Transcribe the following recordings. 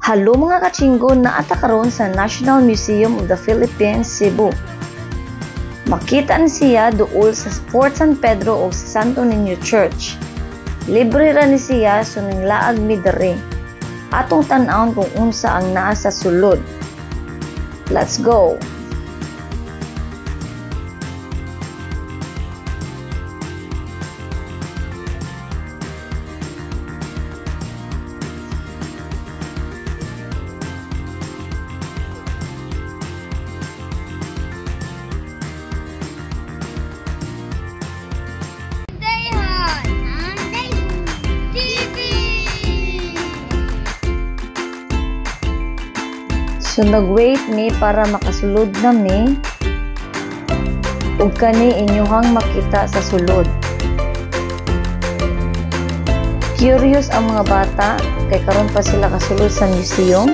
Halo mga kachinggo, naata karon sa National Museum of the Philippines, Cebu. Makita siya duol sa Fort San Pedro o Santo Niño Church. Libre ra ni siya suning laag mi diri. Atong tan-awon kung unsa ang naa sa sulod. Let's go! So nag-wait mi para makasulod na mi ug kani inyohang makita sa sulod. Curious ang mga bata kay karon pa sila kasulod sa museum.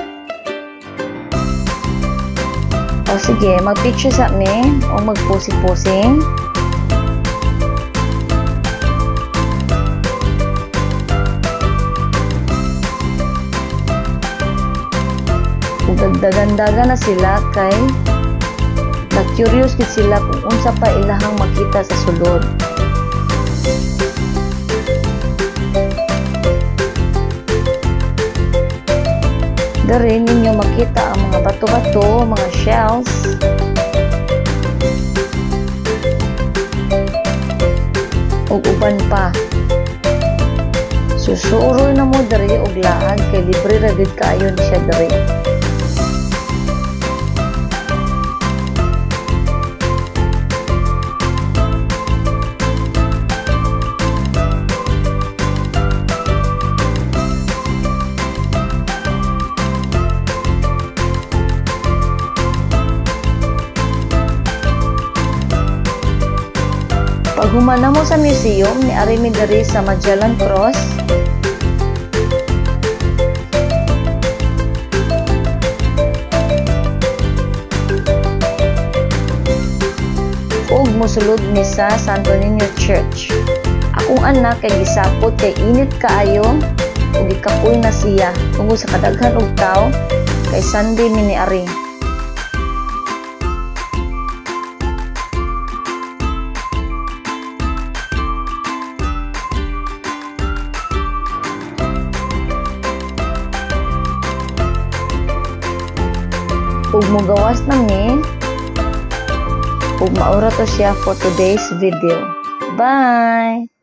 O sige, mag-picture sa mi o mag-posing-posing. Dagdagan-dagan na sila kay na-curious gid sila kung unsa pa ilahang makita sa sulod. Dari ninyo makita ang mga bato-bato, mga shells. Ug uban pa. Susuroy na mo dari og laag kay libre ra gid kaayo ni siya dari. Pag humana mo sa museum, niari mi diri sa Magellan Cross. Ug mosulod mi sa Santo Niño Church. Akong anak kay gisapot kay init kaayo ug gikapoy na siya tungod sa kadaghan og tawo kay Sunday mi niari. Ug mogawas na mi ug maura to siya for today's video. Bye!